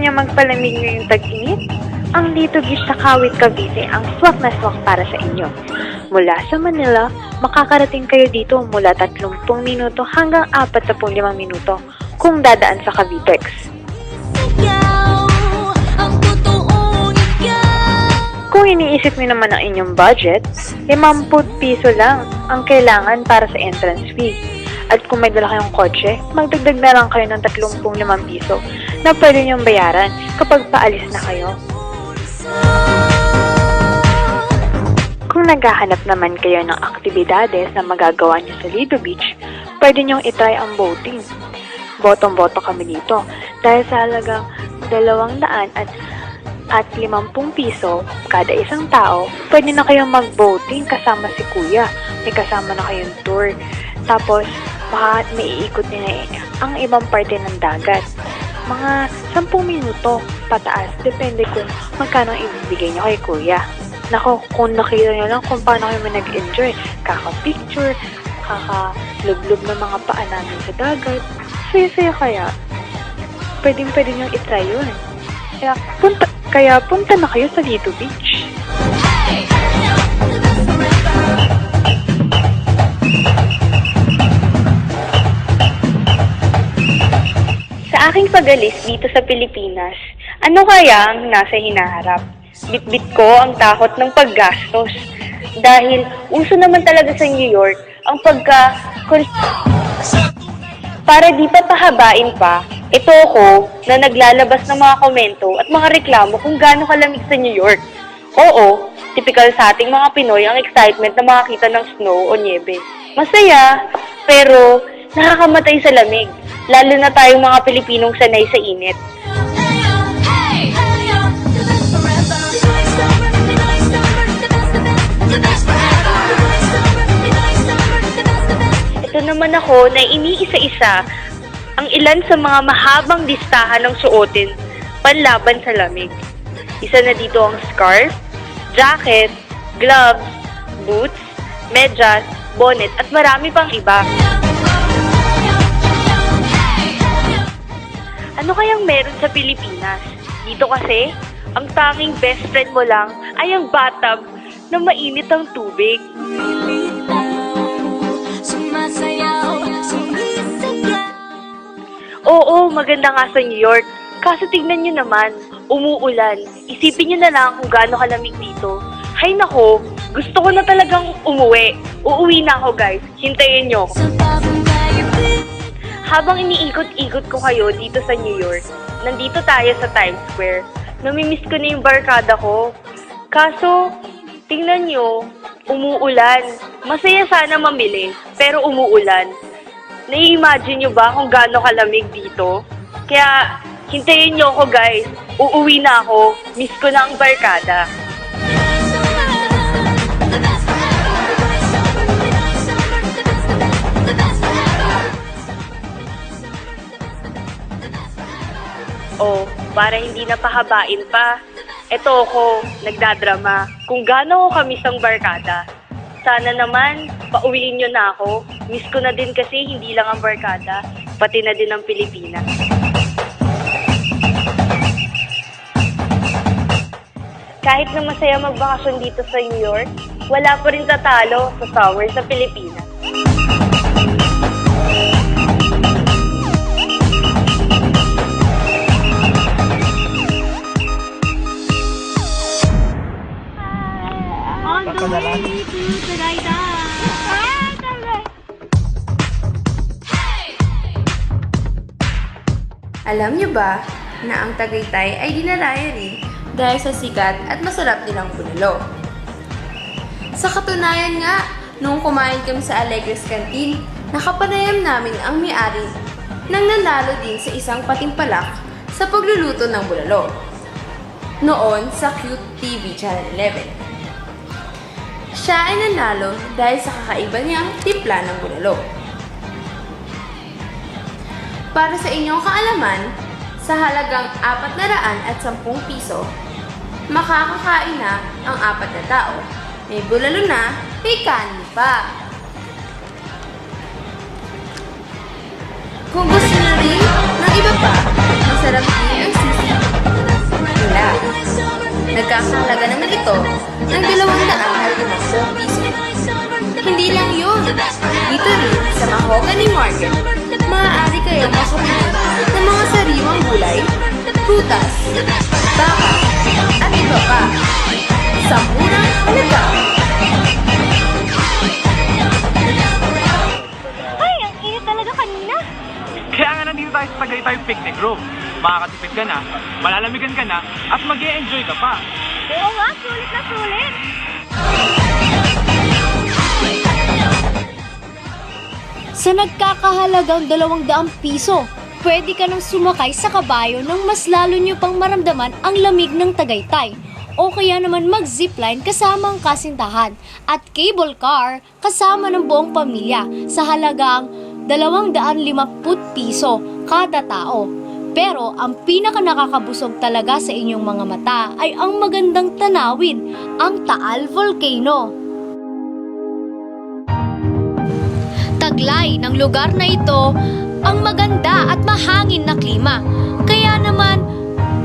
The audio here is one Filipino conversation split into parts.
niyo magpalamig ngayong tag-init? Ang Lido Beach sa Kawit, Cavite ang swak na swak para sa inyo. Mula sa Manila, makakarating kayo dito mula 30 minuto hanggang 45 minuto kung dadaan sa Cavitex. Kung iniisip niyo naman ang inyong budget, 50 piso lang ang kailangan para sa entrance fee. At kung may dala kayong kotse, magdagdag na lang kayo ng 35 piso na pwede niyong bayaran kapag paalis na kayo. Kung naghahanap naman kayo ng aktibidades na magagawa niyo sa Lido Beach, pwede niyong itry ang boating. Botong-boto kami dito dahil sa halagang 200 at 50 piso kada isang tao, pwede na kayong mag-boating kasama si Kuya. May kasama na kayong tour. Tapos, may iikot nila ang ibang parte ng dagat. Mga 10 minuto pataas, depende kung magkano ibibigay niyo kay Kuya. Nako, kung nakita niyo lang kung paano kayo nag-enjoy, kaka-picture, kaka-lublub ng mga paa namin sa dagat, saya-saya kaya. Pwede niyong itry yun. Kaya punta na kayo sa Lido Beach. Sa aking pag-alis dito sa Pilipinas, ano kaya ang nasa hinaharap? Bit-bit ko ang takot ng paggastos. Dahil uso naman talaga sa New York ang para di pa pahabain pa, ito ako na naglalabas ng mga komento at mga reklamo kung gaano kalamig sa New York. Oo, typical sa ating mga Pinoy ang excitement na makakita ng snow o niebe. Masaya, pero nakakamatay sa lamig. Lalo na tayong mga Pilipinong sanay sa init. Ito naman ako na iniisa-isa ang ilan sa mga mahabang listahan ng suotin panlaban sa lamig. Isa na dito ang scarf, jacket, gloves, boots, medyas, bonnet at marami pang iba. Ano kayang meron sa Pilipinas? Dito kasi, ang tanging best friend mo lang ay ang bathtub na mainit ang tubig. Oo, maganda nga sa New York. Kaso tignan nyo naman, umuulan. Isipin nyo na lang kung gaano kalamig dito. Hay nako, gusto ko na talagang umuwi. Uuwi na ako guys, hintayin nyo. Habang iniikot-ikot ko kayo dito sa New York, nandito tayo sa Times Square. Namimiss ko na yung barkada ko. Kaso, tingnan nyo, umuulan. Masaya sana mamili, pero umuulan. Nai-imagine nyo ba kung gaano kalamig dito? Kaya, hintayin nyo ako guys. Uuwi na ako. Miss ko na ang barkada. O, para hindi na pahabain pa, eto ako, nagdadrama, kung gaano ko kamiss ang barkada. Sana naman, pauwiin nyo na ako. Miss ko na din kasi hindi lang ang barkada, pati na din ang Pilipinas. Kahit na masaya magbakasyon dito sa New York, wala pa rin tatalo sa summer sa Pilipinas. Alam niyo ba na ang Tagaytay ay dinarayo rin dahil sa sikat at masarap nilang bulalo? Sa katunayan nga, nung kumain kami sa Alegres Canteen, nakapanayam namin ang may-ari nang nanalo din sa isang patimpalak sa pagluluto ng bulalo. Noon sa Cute TV Channel 11. Siya ay nanalo dahil sa kakaiba niyang timpla ng bulalo. Para sa inyong kaalaman, sa halagang 410 piso, makakakain na ang 4 na tao. May bulalo na, may kanin pa. Kung gusto niyo rin ng iba pa, masarap din ang sisig Nagkakahalaga naman ito ng 250 piso. Hindi lang yun. Dito rin sa Mahogany Market, maaari kayong makapili ng mga sariwang gulay, prutas, baka, at iba pa. Sa murang halaga. Ay, ang init talaga kanina. Kaya nga nandito tayo sa Tagaytay Picnic Room. Makakatipid ka na, malalamigan ka na, at mag-e-enjoy ka pa. Oo nga, sulit na sulit. Sa nagkakahalagang 200 piso, pwede ka nang sumakay sa kabayo nang mas lalo nyo pang maramdaman ang lamig ng Tagaytay. O kaya naman mag-zipline kasama ang kasintahan at cable car kasama ng buong pamilya sa halagang 250 piso kada tao. Pero ang pinaka nakakabusog talaga sa inyong mga mata ay ang magandang tanawin, ang Taal Volcano. Taglay ng lugar na ito ang maganda at mahangin na klima. Kaya naman,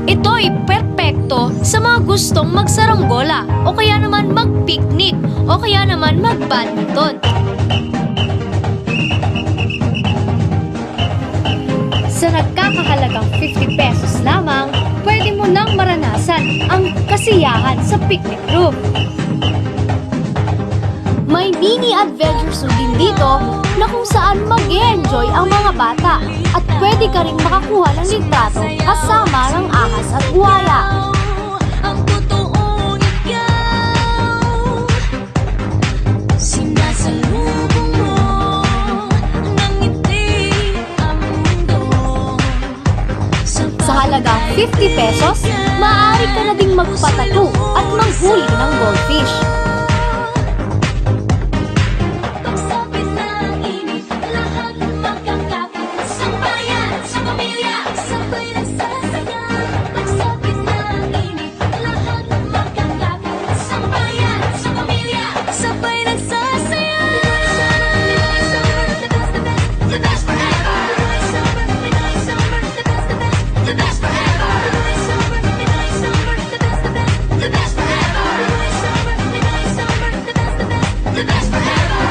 ito'y perpekto sa mga gustong magsaranggola o kaya naman mag-picnic o kaya naman mag-badminton. Sa nagkakahalagang 50 pesos lamang, pwede mo nang maranasan ang kasiyahan sa picnic room. May mini adventure zoo din dito na kung saan mag-e-enjoy ang mga bata at pwede ka rin makakuha ng litrato kasama ng ahas at buhaya. Ang totoong ikaw, sinasalubong mo ng ngiti ang mundo. Sa halagang 50 pesos, maaari ka na ding magpatato at manghuli ng goldfish. Pagsapit ng init, lahat magkakapit. Sa bayan, sa pamilya, sabay nagsasaya. Pagsapit ng init, lahat magkakapit. Sa bayan, sa pamilya, sabay nagsasaya. Pinoy Summer, the best, the best forever. Pinoy Summer, Pinoy Summer, the best, the best forever. Pinoy Summer, Pinoy Summer, the best, the best forever. Pinoy Summer, Pinoy Summer, the best, the best forever.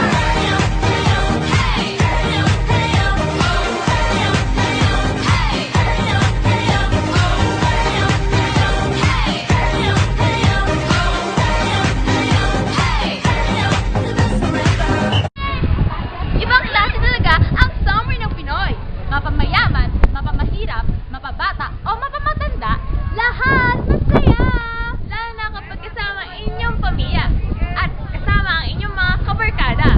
Ibang klase talaga ang summer ng Pinoy. Mapamayaman, mapamahirap, mapabata, o mapamatanda, lahat masaya! Lalo na kapag kasama ang inyong pamilya at kasama ang inyong mga kabarkada.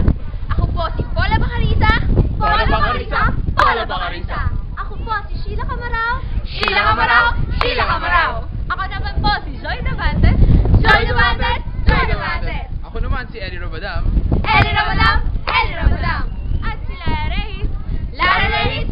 Ako po si Paula Bacarisa. Paula Bacarisa, Paula Bacarisa. Ako po si Sheila Camarao. Sheila Camarao. Sheila Camarao. Ako naman po si Joy Navantes. Joy Navantes. Joy Navantes. Ako naman si Eddie Robadam. Ellie Ramadam. Ellie Ramadam. At si Lara Reyes. Lara Reyes.